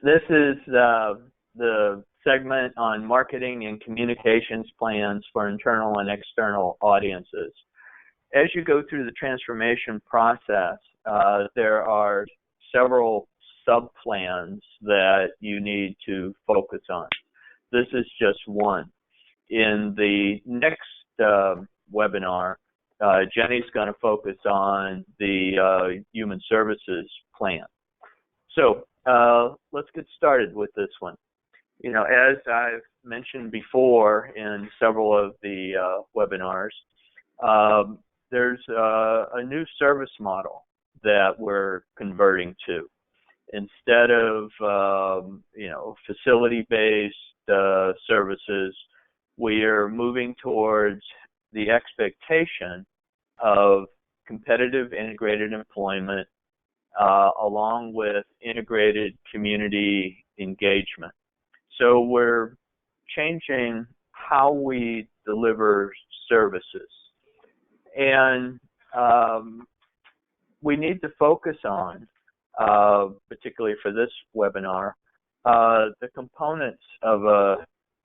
This is the segment on marketing and communications plans for internal and external audiences. As you go through the transformation process, there are several sub-plans that you need to focus on. This is just one. In the next webinar, Jenny's going to focus on the human services plan. So let's get started with this one. You know, as I've mentioned before in several of the webinars, there's a new service model that we're converting to. Instead of facility-based services, we are moving towards the expectation of competitive integrated employment along with integrated community engagement. So we're changing how we deliver services. And we need to focus on, particularly for this webinar, the components of a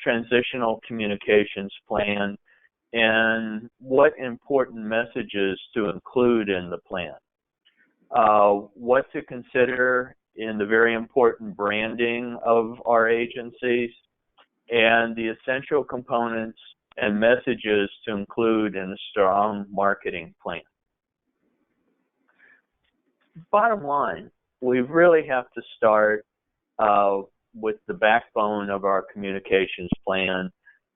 transitional communications plan and what important messages to include in the plan. What to consider in the very important branding of our agencies, and the essential components and messages to include in a strong marketing plan. Bottom line, we really have to start with the backbone of our communications plan,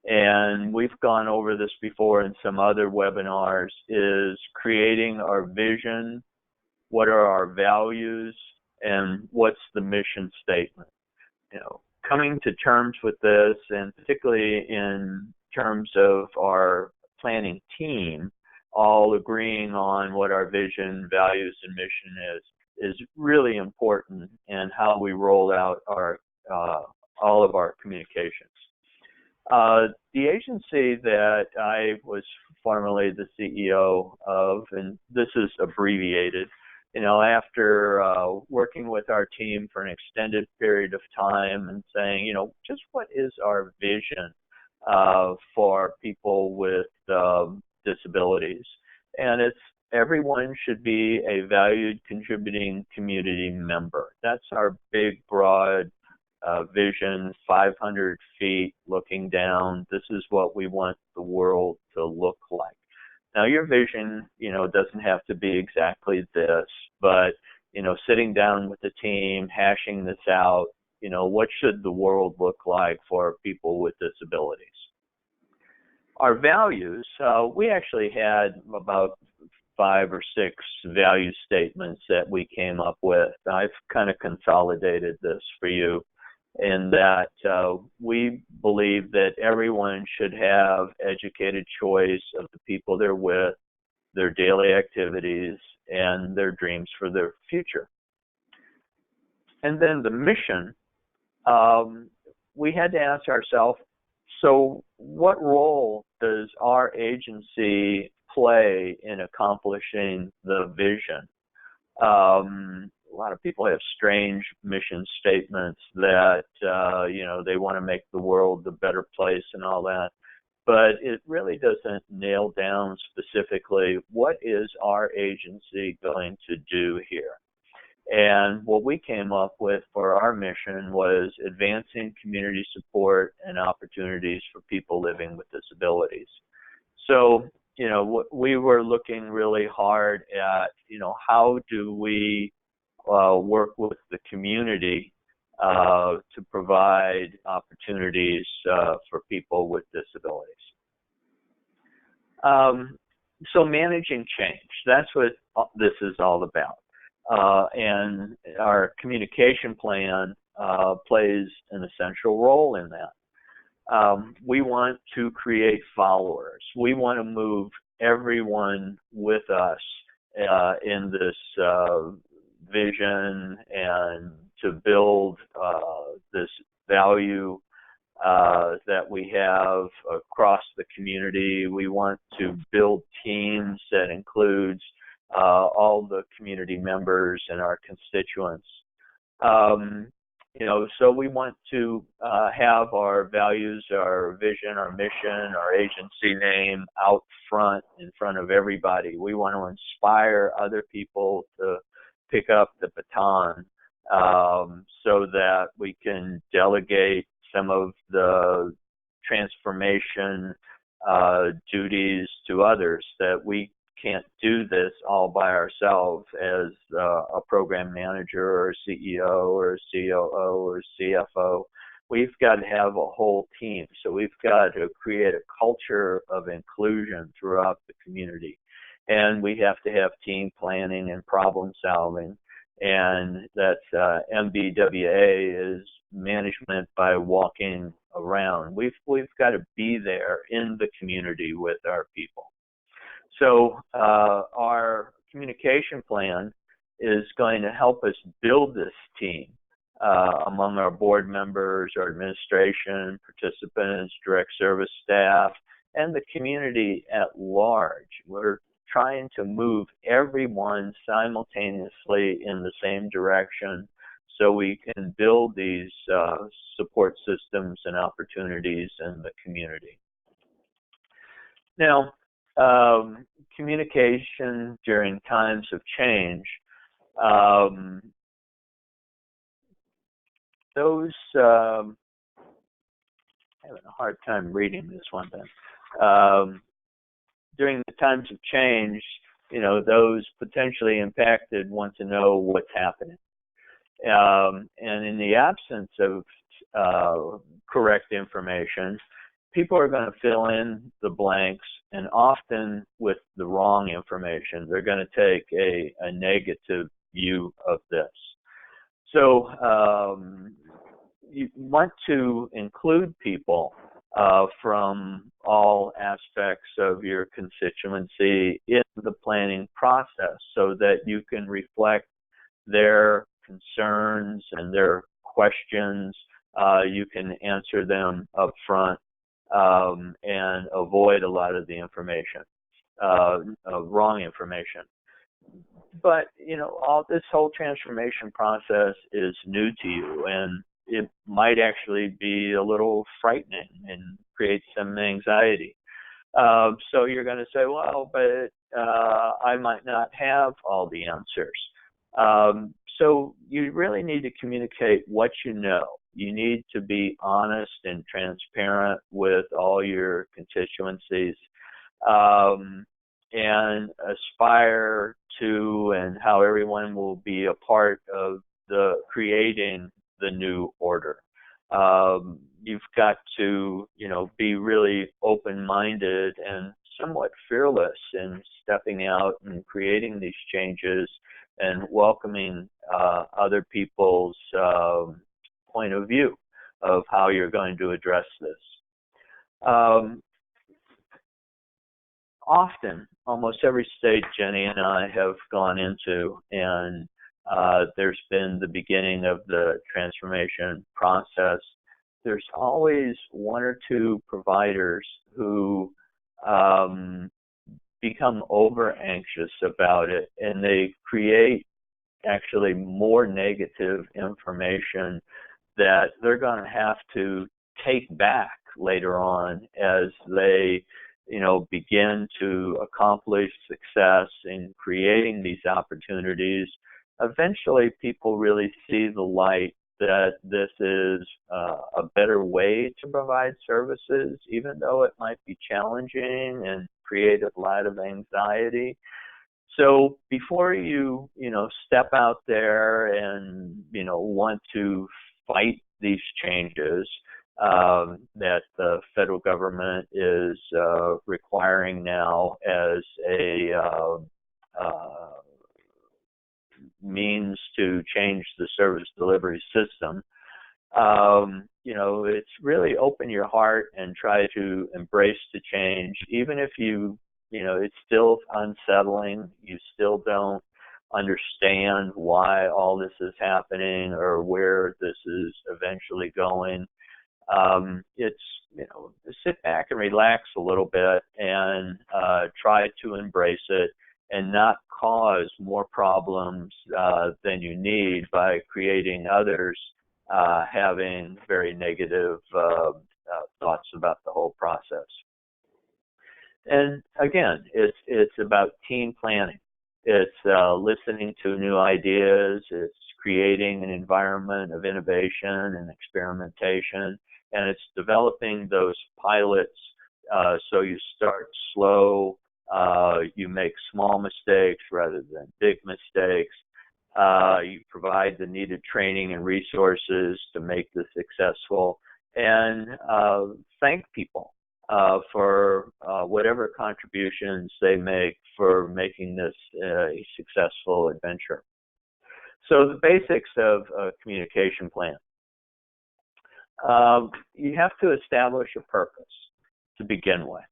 and we've gone over this before in some other webinars, is creating our vision, what are our values, and what's the mission statement. You know, coming to terms with this, and particularly in terms of our planning team, all agreeing on what our vision, values, and mission is really important in how we roll out our all of our communications. The agency that I was formerly the CEO of, and this is abbreviated, you know, after working with our team for an extended period of time and saying, you know, just what is our vision for people with disabilities? And it's everyone should be a valued, contributing community member. That's our big, broad vision, 500 feet looking down. This is what we want the world to look like. Now, your vision, you know, doesn't have to be exactly this, but, you know, sitting down with the team, hashing this out, you know, what should the world look like for people with disabilities? Our values, we actually had about 5 or 6 value statements that we came up with. I've kind of consolidated this for you in that we believe that everyone should have educated choice of the people they're with, their daily activities, and their dreams for their future. And then the mission, we had to ask ourselves, so what role does our agency play in accomplishing the vision? A lot of people have strange mission statements that, you know, they want to make the world a better place and all that, but it really doesn't nail down specifically what is our agency going to do here. And what we came up with for our mission was advancing community support and opportunities for people living with disabilities. So, you know, we were looking really hard at, you know, how do we work with the community to provide opportunities for people with disabilities. So managing change, that's what this is all about. And our communication plan plays an essential role in that. We want to create followers. We want to move everyone with us in this vision and to build this value that we have across the community. We want to build teams that includes all the community members and our constituents. So we want to have our values, our vision, our mission, our agency name out front, in front of everybody. We want to inspire other people to pick up the baton, so that we can delegate some of the transformation duties to others, that we can't do this all by ourselves as a program manager or CEO or COO or CFO. We've got to have a whole team. So we've got to create a culture of inclusion throughout the community. And we have to have team planning and problem solving. And that's MBWA is management by walking around. We've got to be there in the community with our people. So our communication plan is going to help us build this team among our board members, our administration, participants, direct service staff, and the community at large. We're trying to move everyone simultaneously in the same direction so we can build these support systems and opportunities in the community. Now, communication during times of change, I'm having a hard time reading this one, Ben. During the times of change, those potentially impacted want to know what's happening. And in the absence of correct information, people are going to fill in the blanks, and often with the wrong information. They're going to take a negative view of this. So you want to include people from all aspects of your constituency in the planning process so that you can reflect their concerns and their questions. You can answer them up front and avoid a lot of the information, wrong information. But, this whole transformation process is new to you, and it might actually be a little frightening and create some anxiety. So you're going to say, well, but I might not have all the answers. So you really need to communicate what you know. You need to be honest and transparent with all your constituencies, and aspire to, and how everyone will be a part of the creating the new order. You've got to, be really open-minded and somewhat fearless in stepping out and creating these changes and welcoming other people's point of view of how you're going to address this. Often, almost every state Genni and I have gone into, and there's been the beginning of the transformation process, there's always one or two providers who become over anxious about it, and they create actually more negative information that they're going to have to take back later on as they begin to accomplish success in creating these opportunities. Eventually, people really see the light that this is a better way to provide services, even though it might be challenging and create a lot of anxiety. So before you, step out there and, want to fight these changes that the federal government is requiring now as a means to change the service delivery system, it's really open your heart and try to embrace the change, even if it's still unsettling, you still don't understand why all this is happening or where this is eventually going. It's, sit back and relax a little bit and try to embrace it and not cause more problems than you need by creating others having very negative thoughts about the whole process. And again, it's about team planning. It's listening to new ideas. It's creating an environment of innovation and experimentation, and it's developing those pilots. So you start slow. You make small mistakes rather than big mistakes. You provide the needed training and resources to make this successful, and thank people for whatever contributions they make for making this a successful adventure. So the basics of a communication plan. You have to establish a purpose to begin with.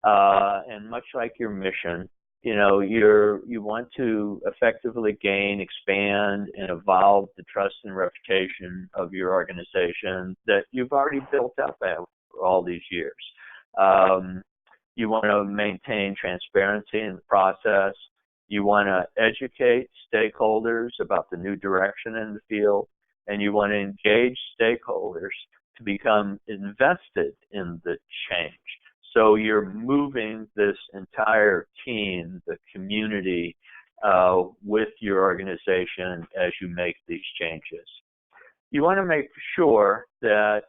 And much like your mission, you want to effectively gain, expand, and evolve the trust and reputation of your organization that you've already built up after all these years. You want to maintain transparency in the process. You want to educate stakeholders about the new direction in the field, and you want to engage stakeholders to become invested in the change. So you're moving this entire team, the community, with your organization as you make these changes. You want to make sure that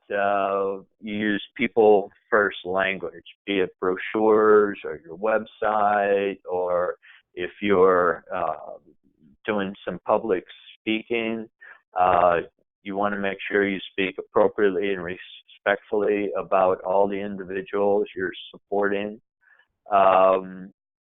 you use people-first language, be it brochures or your website, or if you're doing some public speaking, you want to make sure you speak appropriately and respectfully about all the individuals you're supporting.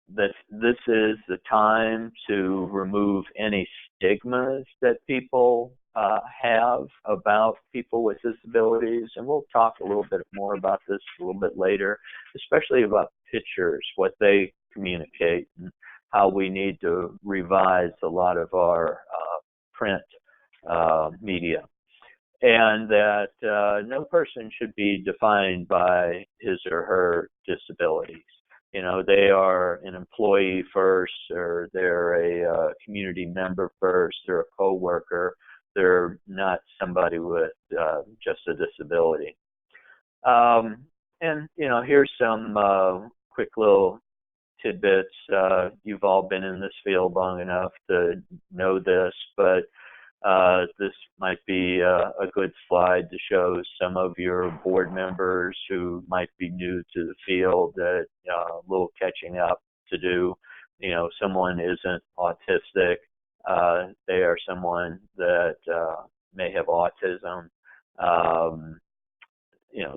This is the time to remove any stigmas that people have about people with disabilities, and we'll talk a little bit more about this a little bit later, especially about pictures, what they communicate, and how we need to revise a lot of our print media. And that no person should be defined by his or her disabilities. They are an employee first, or they're a community member first, they're a coworker. They're not somebody with just a disability. And here's some quick little tidbits. You've all been in this field long enough to know this, but this might be a good slide to show some of your board members who might be new to the field that a little catching up to do. Someone isn't autistic. They are someone that may have autism.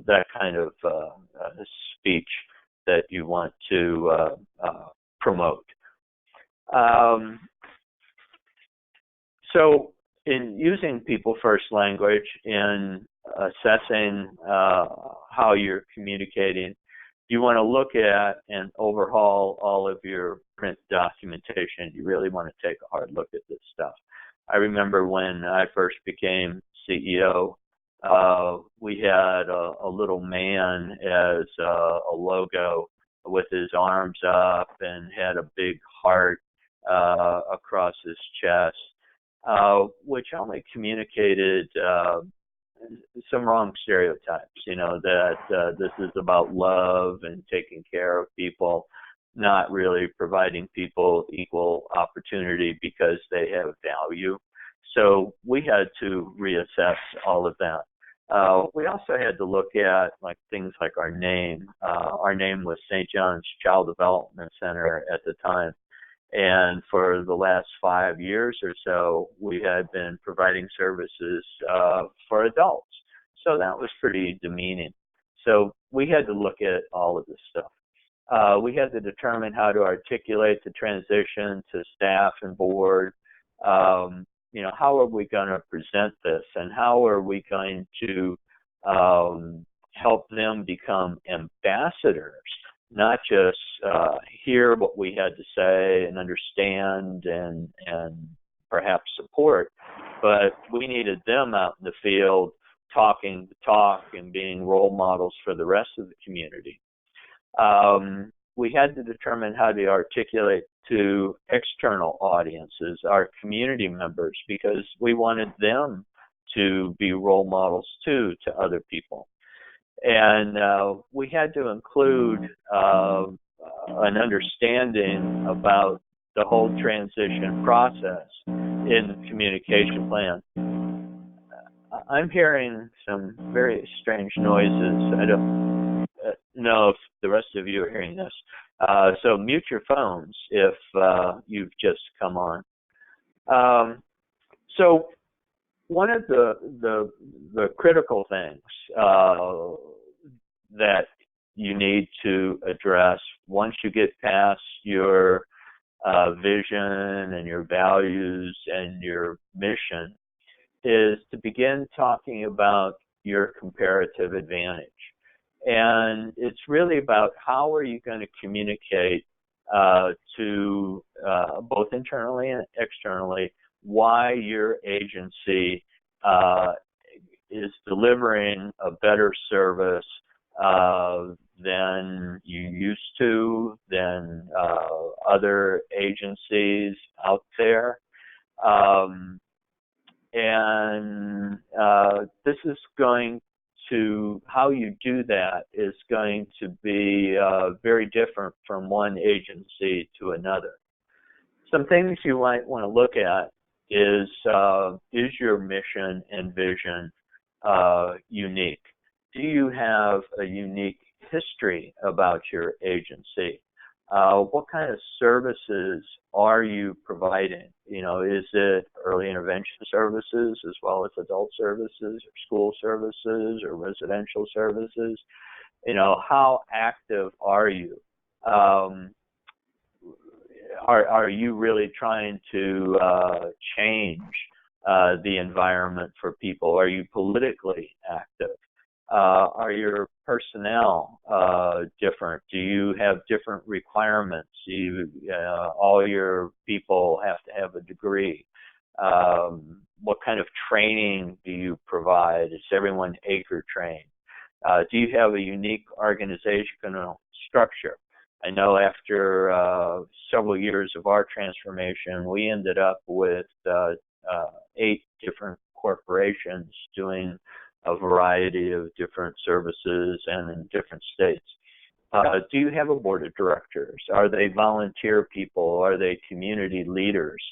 That kind of speech that you want to promote. So in using people-first language in assessing how you're communicating, you want to look at and overhaul all of your print documentation. You really want to take a hard look at this stuff. I remember when I first became CEO, we had a little man as a logo with his arms up and had a big heart across his chest, which only communicated some wrong stereotypes, that this is about love and taking care of people, not really providing people equal opportunity because they have value. So we had to reassess all of that. We also had to look at things like our name. Our name was St. John's Child Development Center at the time. And for the last 5 years or so, we had been providing services for adults. So that was pretty demeaning. So we had to look at all of this stuff. We had to determine how to articulate the transition to staff and board. How are we going to present this, and how are we going to help them become ambassadors, not just hear what we had to say and understand and perhaps support, but we needed them out in the field talking the talk and being role models for the rest of the community. We had to determine how to articulate to external audiences, our community members, because we wanted them to be role models too to other people. And we had to include an understanding about the whole transition process in the communication plan. I'm hearing some very strange noises. I don't know if the rest of you are hearing this. So mute your phones if you've just come on. So one of the critical things that you need to address once you get past your vision and your values and your mission is to begin talking about your comparative advantage. And it's really about how are you going to communicate to both internally and externally why your agency is delivering a better service than you used to, than other agencies out there. And this is going to, how you do that is going to be very different from one agency to another. Some things you might want to look at is your mission and vision unique? Do you have a unique history about your agency? What kind of services are you providing? You know, is it early intervention services as well as adult services or school services or residential services? You know, how active are you? Are you really trying to change the environment for people? Are you politically active? Are your personnel different? Do you have different requirements? All your people have to have a degree. What kind of training do you provide? Is everyone ACRE trained? Do you have a unique organizational structure? I know after several years of our transformation, we ended up with 8 different corporations doing a variety of different services and in different states. Do you have a board of directors? Are they volunteer people? Are they community leaders?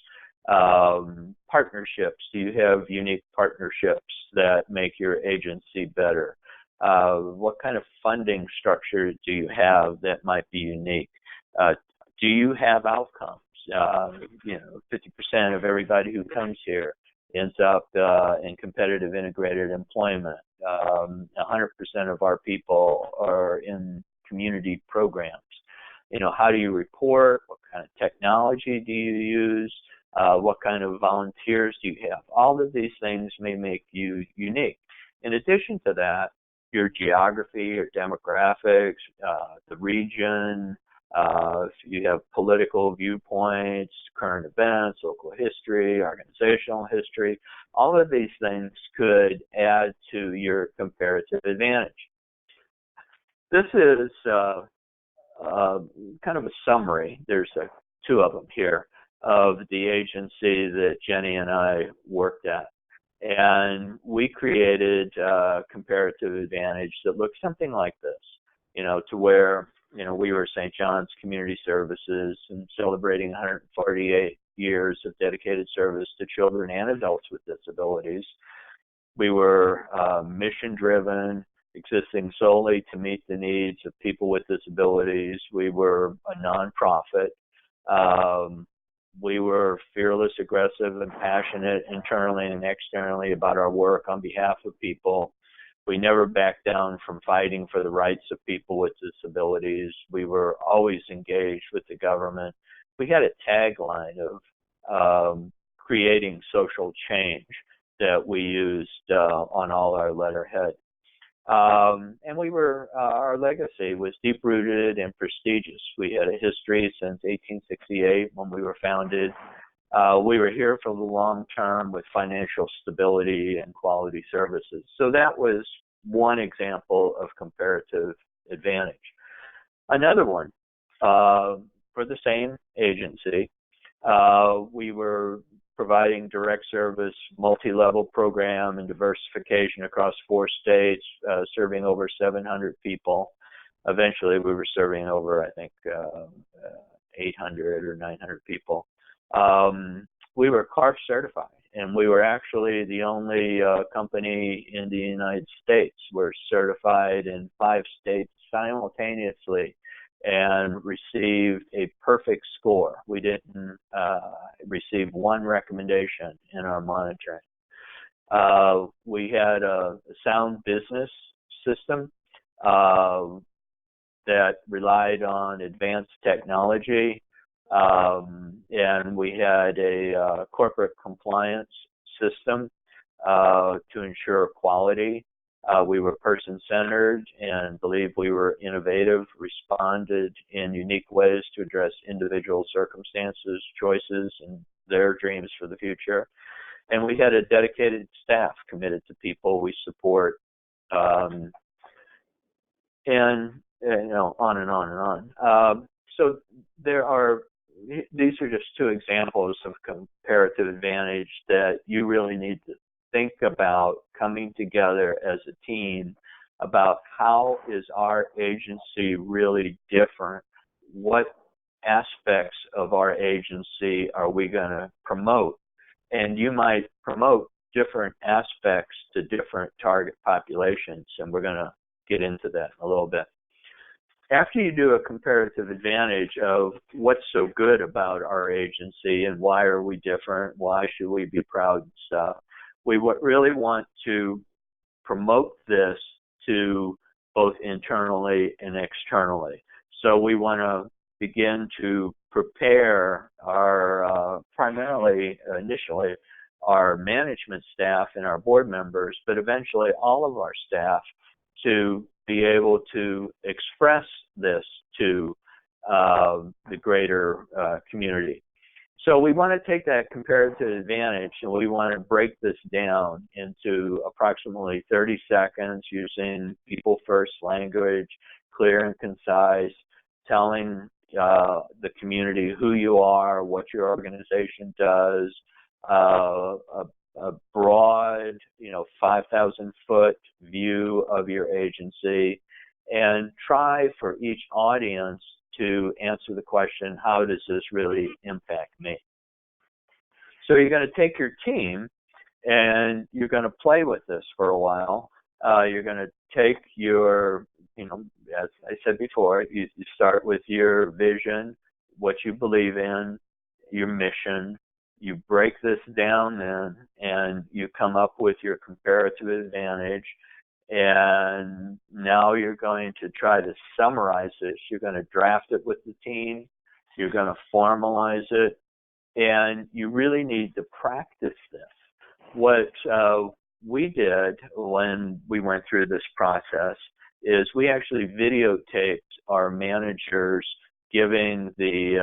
Partnerships. Do you have unique partnerships that make your agency better? What kind of funding structure do you have that might be unique? Do you have outcomes? 50% of everybody who comes here ends up in competitive integrated employment. 100% of our people are in community programs. You know, how do you report? What kind of technology do you use? What kind of volunteers do you have? All of these things may make you unique. In addition to that, your geography, your demographics, the region, if you have political viewpoints, current events, local history, organizational history, all of these things could add to your comparative advantage. This is kind of a summary. There's 2 of them here of the agency that Genni and I worked at. And we created a comparative advantage that looked something like this, to where, we were St. John's Community Services and celebrating 148 years of dedicated service to children and adults with disabilities. We were mission-driven, existing solely to meet the needs of people with disabilities. We were a nonprofit. We were fearless, aggressive, and passionate internally and externally about our work on behalf of people. We never backed down from fighting for the rights of people with disabilities. We were always engaged with the government. We had a tagline of creating social change that we used on all our letterhead. And our legacy was deep-rooted and prestigious. We had a history since 1868 when we were founded. We were here for the long term with financial stability and quality services. So that was one example of comparative advantage. Another one, for the same agency, we were providing direct service, multi-level program and diversification across 4 states, serving over 700 people. Eventually, we were serving over, I think, 800 or 900 people. We were CARF certified, and we were actually the only company in the United States. We're certified in 5 states simultaneously and received a perfect score. We didn't receive 1 recommendation in our monitoring. We had a sound business system that relied on advanced technology, and we had a corporate compliance system to ensure quality. We were person-centered and believed we were innovative, responded in unique ways to address individual circumstances, choices, and their dreams for the future. And we had a dedicated staff committed to people we support, and on and on and on. So these are just 2 examples of comparative advantage that you really need to think about coming together as a team about how is our agency really different? What aspects of our agency are we going to promote? And you might promote different aspects to different target populations, and we're going to get into that a little bit. After you do a comparative advantage of what's so good about our agency and why are we different, why should we be proud and stuff, we really want to promote this to both internally and externally. So we want to begin to prepare our, primarily, initially, our management staff and our board members, but eventually all of our staff to be able to express this to the greater community. So we want to take that comparative advantage and we want to break this down into approximately 30 seconds using people first language, clear and concise, telling the community who you are, what your organization does, a broad, 5,000-foot view of your agency, and try for each audience to answer the question, how does this really impact me? So you're going to take your team and you're going to play with this for a while. You're going to take your, as I said before, you start with your vision, what you believe in, your mission. You break this down then, and you come up with your comparative advantage. And now you're going to try to summarize this. You're going to draft it with the team. You're going to formalize it. And you really need to practice this. What we did when we went through this process is we actually videotaped our managers giving the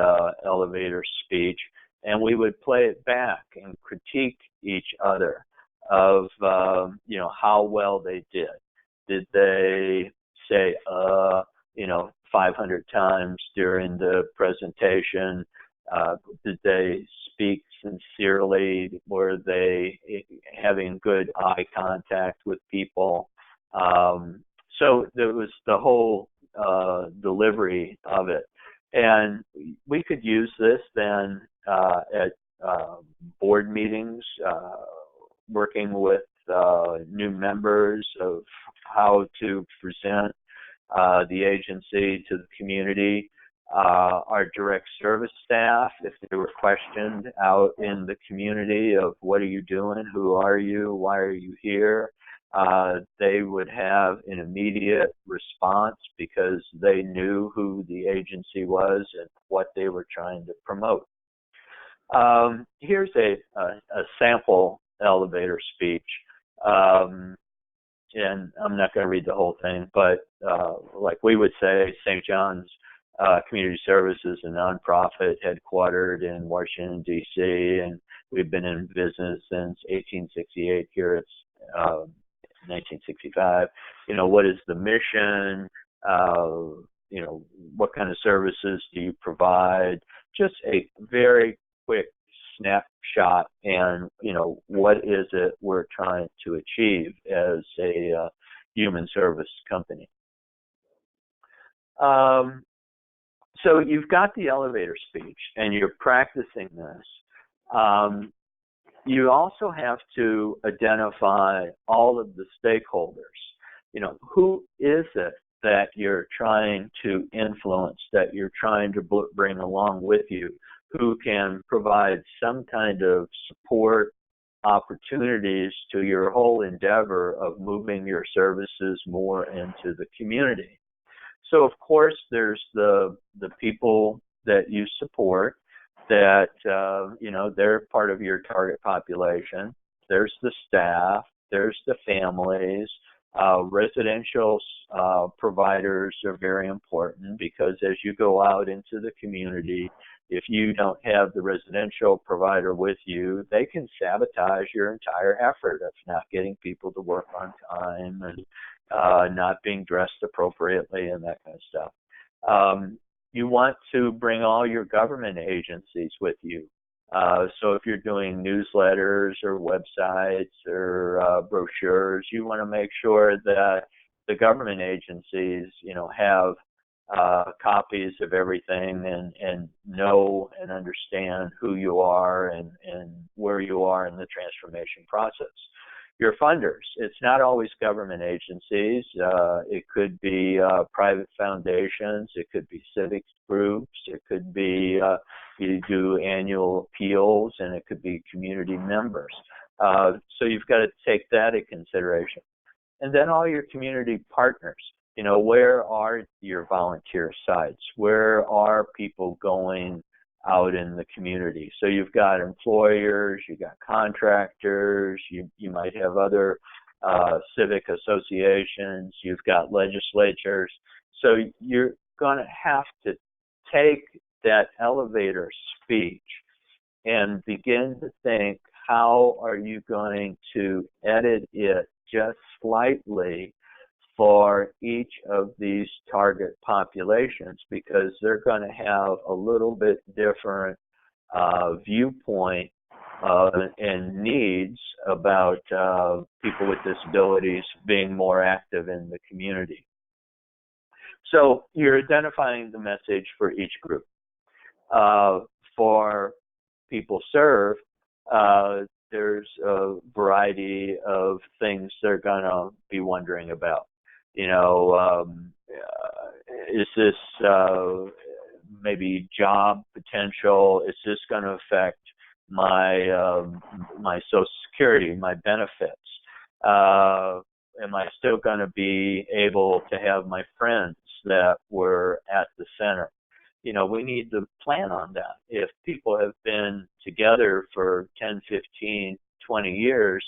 elevator speech, and we would play it back and critique each other of, how well they did. Did they say, 500 times during the presentation? Did they speak sincerely? Were they having good eye contact with people? So there was the whole delivery of it. And we could use this then at board meetings, working with new members of how to present the agency to the community. Our direct service staff, if they were questioned out in the community of what are you doing, who are you, why are you here, they would have an immediate response because they knew who the agency was and what they were trying to promote. Here's a sample elevator speech. And I'm not going to read the whole thing, but like we would say, St. John's Community Service is a nonprofit headquartered in Washington, D.C., and we've been in business since 1868. Here it's 1965. What is the mission? What kind of services do you provide? Just a very quick snapshot and, what is it we're trying to achieve as a human service company. So you've got the elevator speech and you're practicing this. You also have to identify all of the stakeholders. Who is it that you're trying to influence, that you're trying to bring along with you, who can provide some kind of support opportunities to your whole endeavor of moving your services more into the community. So of course there's the people that you support that they're part of your target population. There's the staff, there's the families. Residential providers are very important because as you go out into the community, if you don't have the residential provider with you, they can sabotage your entire effort of not getting people to work on time and not being dressed appropriately and that kind of stuff. You want to bring all your government agencies with you. So if you're doing newsletters or websites or brochures, you want to make sure that the government agencies, have copies of everything and know and understand who you are and where you are in the transformation process. Your funders, it's not always government agencies. It could be private foundations. It could be civic groups. It could be you do annual appeals, and it could be community members. So you've got to take that into consideration. And then all your community partners. Where are your volunteer sites? Where are people going out in the community? So you've got employers, you've got contractors, you might have other civic associations, you've got legislatures. So you're going to have to take that elevator speech and begin to think, how are you going to edit it just slightly for each of these target populations, because they're going to have a little bit different viewpoint and needs about people with disabilities being more active in the community. So you're identifying the message for each group. For people served, there's a variety of things they're going to be wondering about. Is this maybe job potential? Is this going to affect my my Social Security, my benefits? Am I still going to be able to have my friends that were at the center? We need to plan on that. If people have been together for 10, 15, 20 years,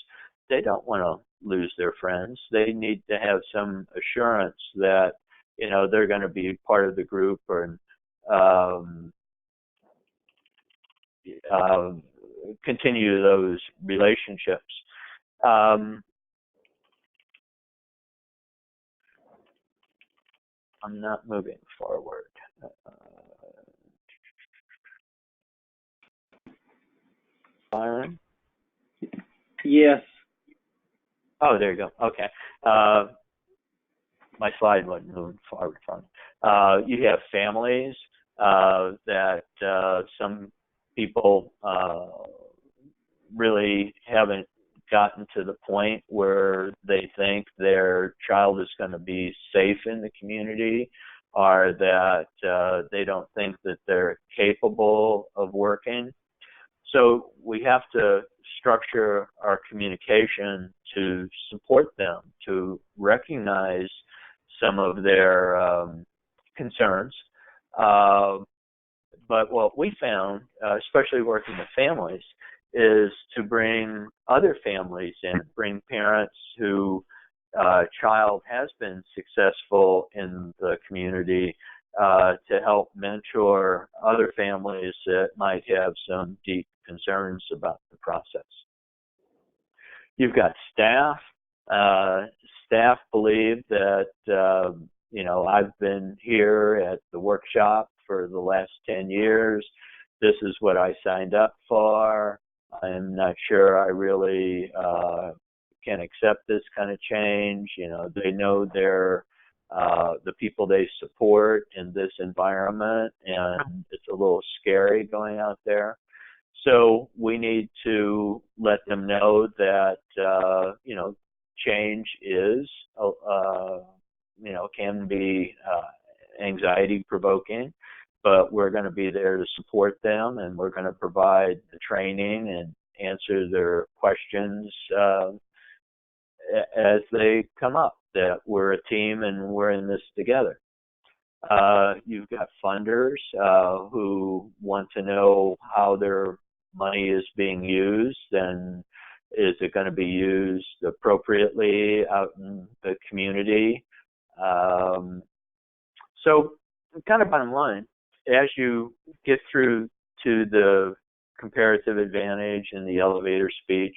they don't want to lose their friends. They need to have some assurance that, they're going to be part of the group or continue those relationships. I'm not moving forward. Byron? Yes. Oh, there you go. Okay. My slide wasn't moving forward from it. You have families that some people really haven't gotten to the point where they think their child is going to be safe in the community, or that they don't think that they're capable of working. So we have to structure our communication to support them, to recognize some of their concerns. But what we found, especially working with families, is to bring other families in, bring parents who child has been successful in the community to help mentor other families that might have some deep concerns about the process. You've got staff. Staff believe that, I've been here at the workshop for the last 10 years. This is what I signed up for. I'm not sure I really can accept this kind of change. They know they're the people they support in this environment, and it's a little scary going out there. So we need to let them know that change is can be anxiety provoking, but we're going to be there to support them, and we're going to provide the training and answer their questions as they come up, that we're a team and we're in this together. You've got funders who want to know how their money is being used, and is it going to be used appropriately out in the community? So kind of bottom line, as you get through to the comparative advantage and the elevator speech,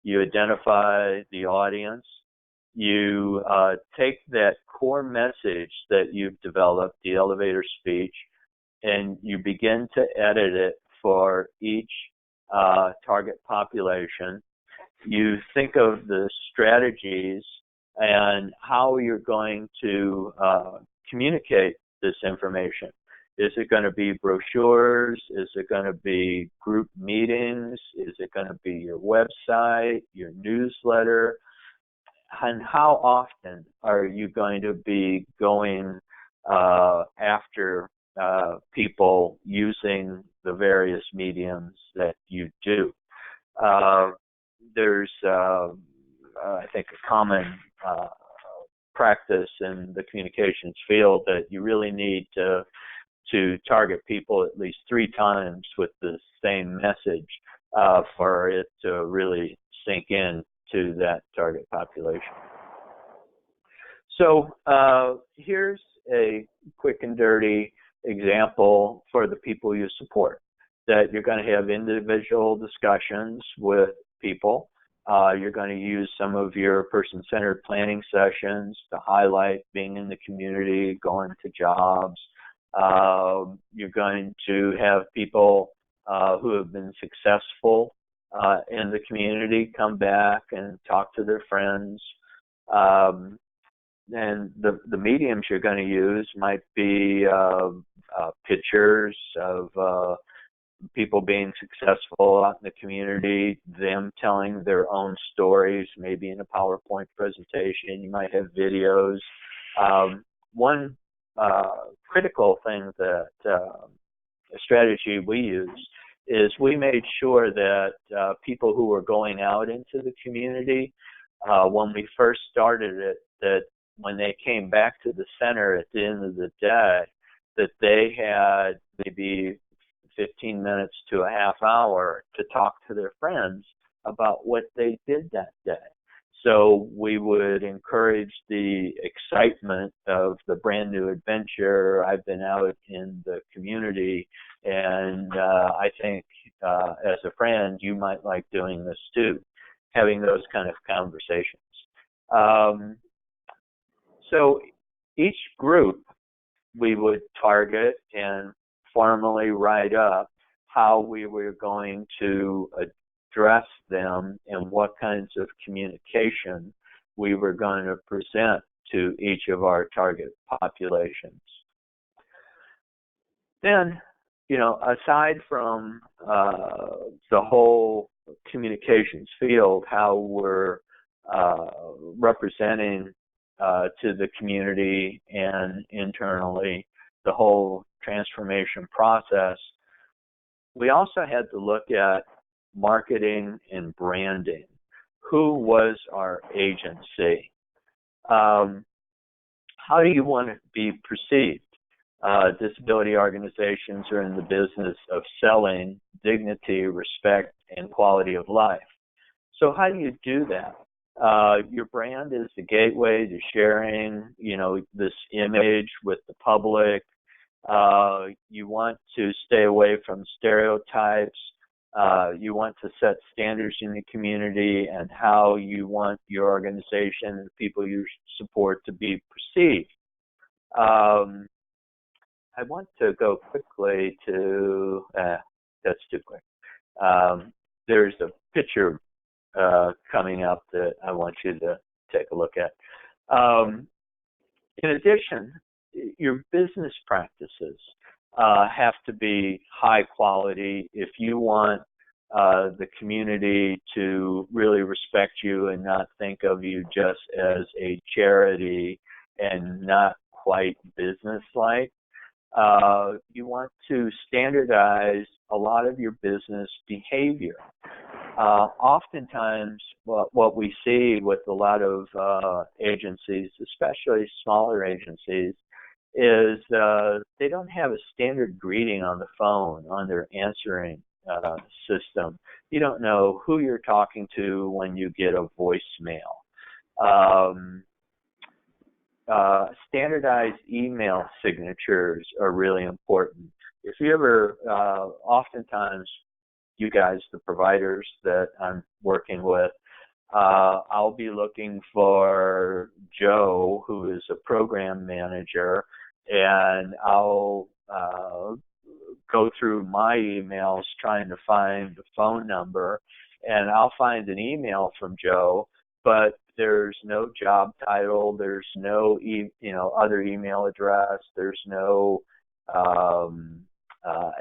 you identify the audience. You take that core message that you've developed, the elevator speech, and you begin to edit it for each target population. You think of the strategies and how you're going to communicate this information. Is it going to be brochures? Is it going to be group meetings? Is it going to be your website, your newsletter? And how often are you going to be going after people using the various mediums that you do? There's, I think, a common practice in the communications field that you really need to target people at least 3 times with the same message for it to really sink in to that target population. So here's a quick and dirty example for the people you support, that you're going to have individual discussions with people. You're going to use some of your person-centered planning sessions to highlight being in the community, going to jobs. You're going to have people who have been successful in the community come back and talk to their friends. And the mediums you're going to use might be pictures of people being successful out in the community, them telling their own stories, maybe in a PowerPoint presentation. You might have videos. One critical thing that a strategy we used is we made sure that people who were going out into the community, when we first started it, that when they came back to the center at the end of the day, that they had maybe 15 minutes to a half hour to talk to their friends about what they did that day. So we would encourage the excitement of the brand new adventure. I've been out in the community, and I think as a friend, you might like doing this too, having those kind of conversations. So each group we would target and formally write up how we were going to address them and what kinds of communication we were going to present to each of our target populations. Then, aside from the whole communications field, how we're representing to the community and internally the whole transformation process, we also had to look at marketing and branding. Who was our agency? How do you want to be perceived? Disability organizations are in the business of selling dignity, respect, and quality of life. So how do you do that? Your brand is the gateway to sharing, this image with the public. You want to stay away from stereotypes. You want to set standards in the community and how you want your organization and the people you support to be perceived. I want to go quickly to that's too quick. There's a picture coming up that I want you to take a look at. In addition, your business practices have to be high quality if you want the community to really respect you and not think of you just as a charity and not quite business-like. You want to standardize a lot of your business behavior. Oftentimes, what we see with a lot of agencies, especially smaller agencies, is they don't have a standard greeting on the phone, on their answering system. You don't know who you're talking to when you get a voicemail. Standardized email signatures are really important. If you ever, oftentimes, you guys, the providers that I'm working with, I'll be looking for Joe, who is a program manager, and I'll go through my emails trying to find the phone number, and I'll find an email from Joe, but there's no job title, there's no other email address, there's no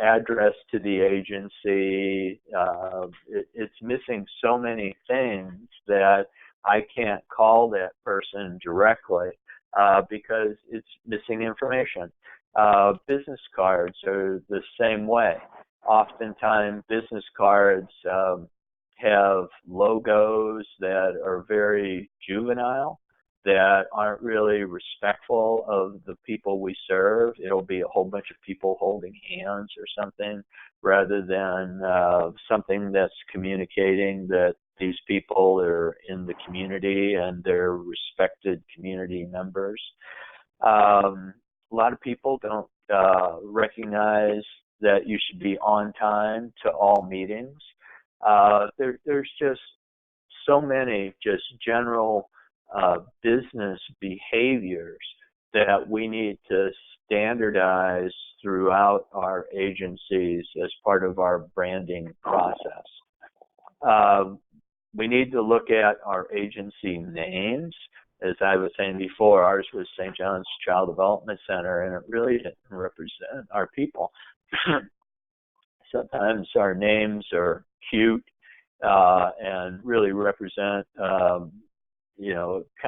address to the agency. It's missing so many things that I can't call that person directly because it's missing information. Business cards are the same way. Oftentimes, business cards have logos that are very juvenile, that aren't really respectful of the people we serve. It'll be a whole bunch of people holding hands or something, rather than something that's communicating that these people are in the community and they're respected community members. A lot of people don't recognize that you should be on time to all meetings. There's just so many just general business behaviors that we need to standardize throughout our agencies as part of our branding process. We need to look at our agency names. As I was saying before, ours was St. John's Child Development Center, and it really didn't represent our people. Sometimes our names are cute and really represent kind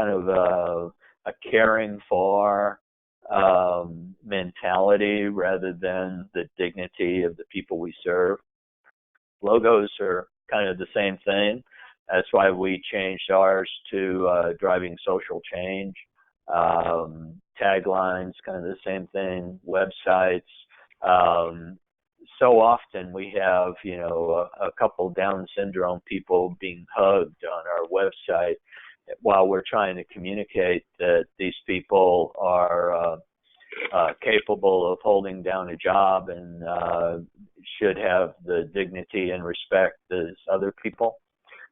of a caring for mentality rather than the dignity of the people we serve. Logos are kind of the same thing. That's why we changed ours to driving social change. Taglines, kind of the same thing. Websites. So often we have, a couple Down syndrome people being hugged on our website while we're trying to communicate that these people are capable of holding down a job and should have the dignity and respect as other people.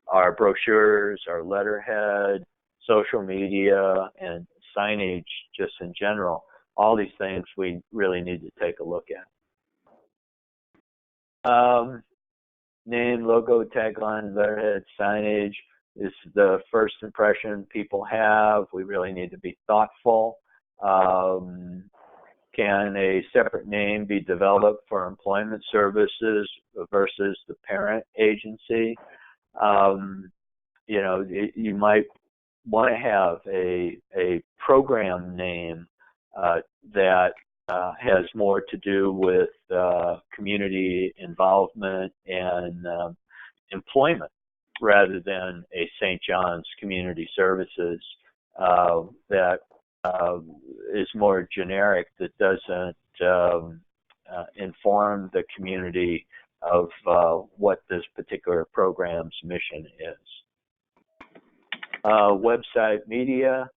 Our brochures, our letterhead, social media, and signage just in general, all these things we really need to take a look at. Name, logo, tagline, letterhead, signage is the first impression people have. We really need to be thoughtful. Can a separate name be developed for employment services versus the parent agency? You might want to have a program name that has more to do with community involvement and employment rather than a St. John's Community Services that is more generic, that doesn't inform the community of what this particular program's mission is. Website media,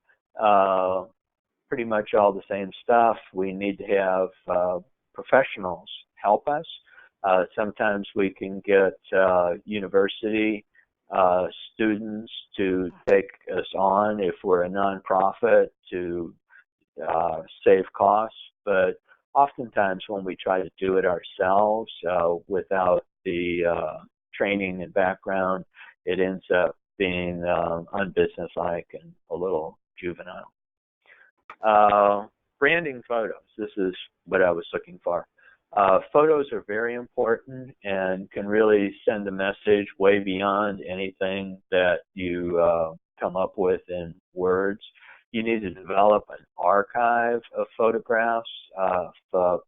pretty much all the same stuff. We need to have professionals help us. Sometimes we can get university students to take us on if we're a nonprofit to save costs, but oftentimes when we try to do it ourselves without the training and background, it ends up being unbusinesslike and a little juvenile. Branding photos. This is what I was looking for. Photos are very important and can really send a message way beyond anything that you come up with in words. You need to develop an archive of photographs of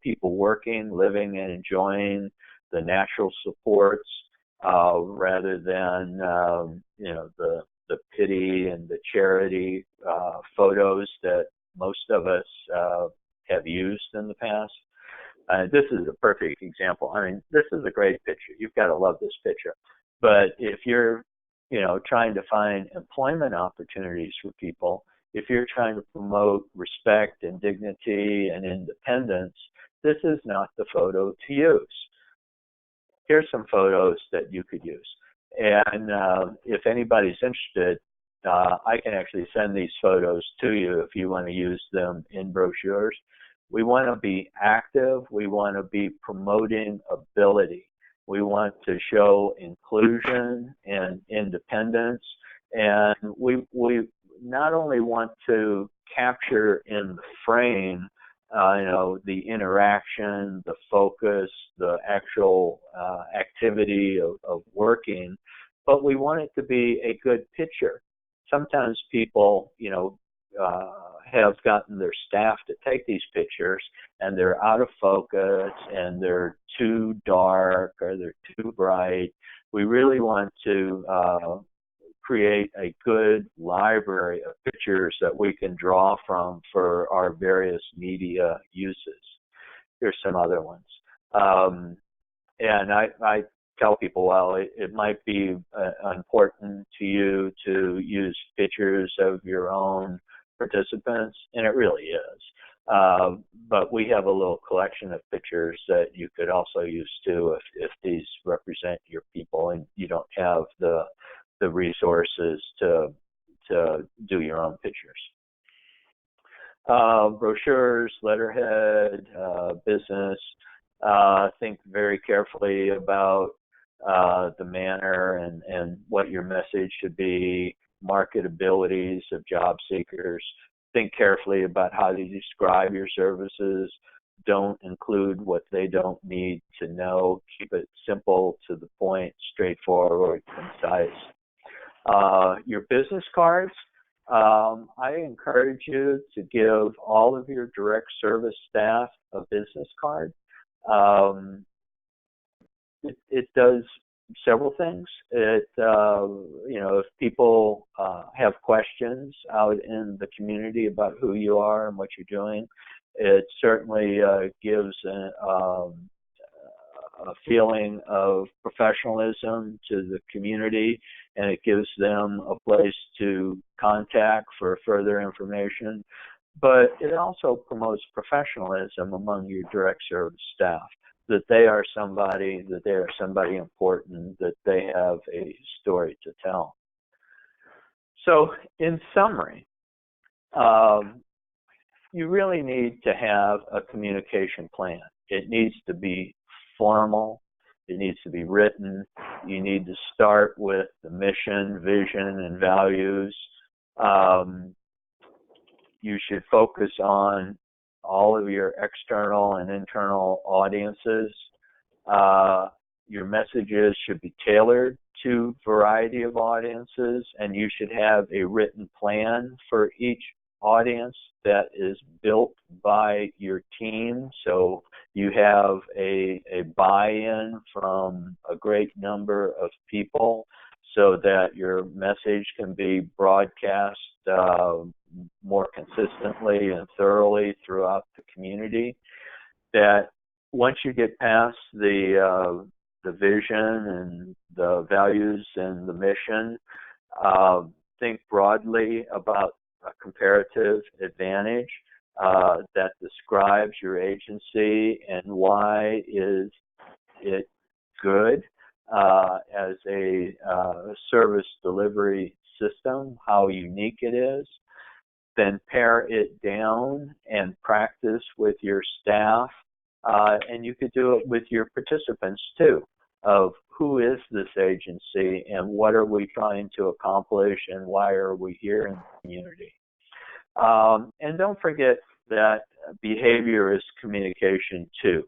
people working, living, and enjoying the natural supports rather than the pity and the charity photos that most of us have used in the past. This is a perfect example. I mean, this is a great picture. You've got to love this picture. But if you're, trying to find employment opportunities for people, if you're trying to promote respect and dignity and independence, this is not the photo to use. Here's some photos that you could use. And if anybody's interested, I can actually send these photos to you if you want to use them in brochures. We want to be active. We want to be promoting ability. We want to show inclusion and independence. And we not only want to capture in the frame, the interaction, the focus, the actual activity of working, but we want it to be a good picture. Sometimes people, have gotten their staff to take these pictures and they're out of focus and they're too dark or they're too bright. We really want to create a good library of pictures that we can draw from for our various media uses. Here's some other ones. And I tell people, well, it might be important to you to use pictures of your own participants, and it really is. But we have a little collection of pictures that you could also use too if these represent your people and you don't have the resources to do your own pictures. Brochures, letterhead, business. Think very carefully about the manner and what your message should be, marketabilities of job seekers. Think carefully about how to describe your services. Don't include what they don't need to know. Keep it simple, to the point, straightforward, concise. Your business cards. I encourage you to give all of your direct service staff a business card. It does several things. If people have questions out in the community about who you are and what you're doing, it certainly gives a feeling of professionalism to the community, and it gives them a place to contact for further information. But it also promotes professionalism among your direct service staff, that they are somebody important, that they have a story to tell. So in summary, you really need to have a communication plan. It needs to be formal. It needs to be written. You need to start with the mission, vision, and values. You should focus on all of your external and internal audiences. Your messages should be tailored to a variety of audiences, and you should have a written plan for each audience that is built by your team. So you have a buy-in from a great number of people so that your message can be broadcast more consistently and thoroughly throughout the community. That once you get past the vision and the values and the mission, think broadly about a comparative advantage that describes your agency and why is it good as a service delivery system, how unique it is. then pare it down and practice with your staff. And you could do it with your participants too, of who is this agency and what are we trying to accomplish and why are we here in the community. And don't forget that behavior is communication too.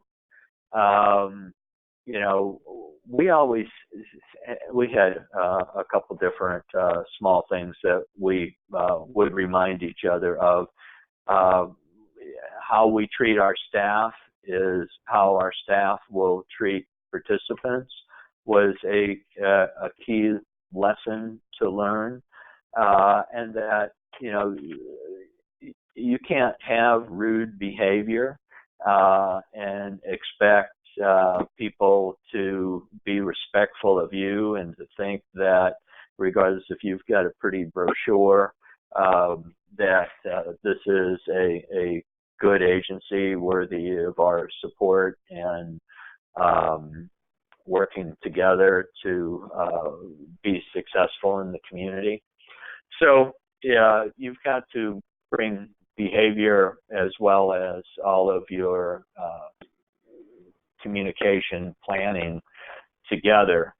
You know, we had a couple different small things that we would remind each other of. How we treat our staff is how our staff will treat participants was a key lesson to learn, and that, you know, you can't have rude behavior and expect people to be respectful of you and to think that regardless if you've got a pretty brochure, that this is a good agency worthy of our support and working together to be successful in the community. So yeah, you've got to bring behavior as well as all of your communication planning together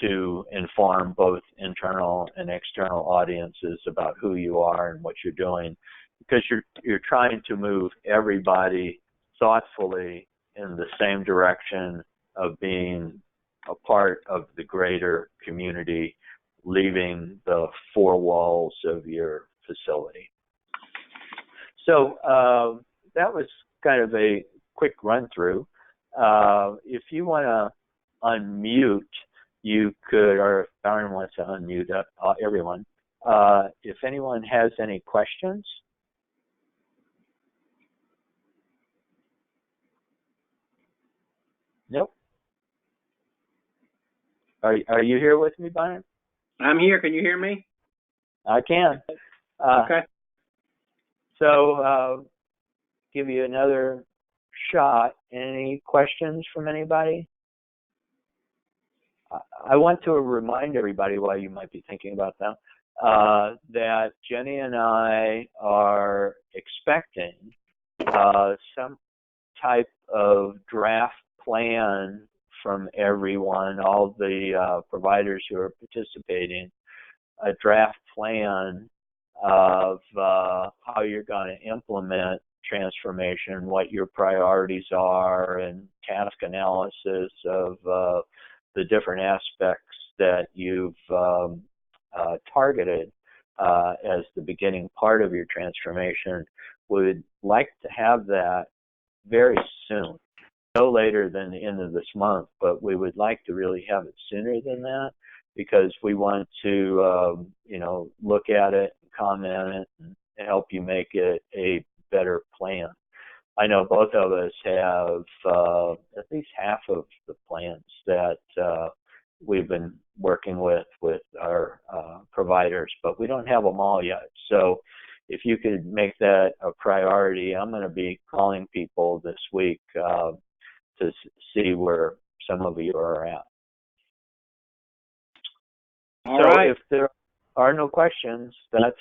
to inform both internal and external audiences about who you are and what you're doing, because you're trying to move everybody thoughtfully in the same direction of being a part of the greater community, leaving the four walls of your facility. So that was kind of a quick run through. If you want to unmute, you could, or if Byron wants to unmute everyone. If anyone has any questions. Nope. Are you here with me, Byron? I'm here. Can you hear me? I can. Okay. So give you another shot. Any questions from anybody? I want to remind everybody, while you might be thinking about them, that Genni and I are expecting some type of draft plan from everyone, all the providers who are participating, a draft plan of how you're going to implement transformation, what your priorities are, and task analysis of the different aspects that you've targeted as the beginning part of your transformation. Would like to have that very soon, no later than the end of this month, but we would like to really have it sooner than that, because we want to look at it, comment on it, and help you make it a better plan. I know both of us have at least half of the plans that we've been working with our providers, but we don't have them all yet. So if you could make that a priority, I'm going to be calling people this week to see where some of you are at. All right. If there are no questions, that's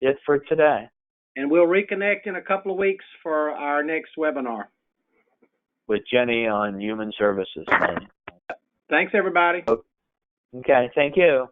it for today. And we'll reconnect in a couple of weeks for our next webinar. With Genni on human services. Thanks, everybody. Okay, thank you.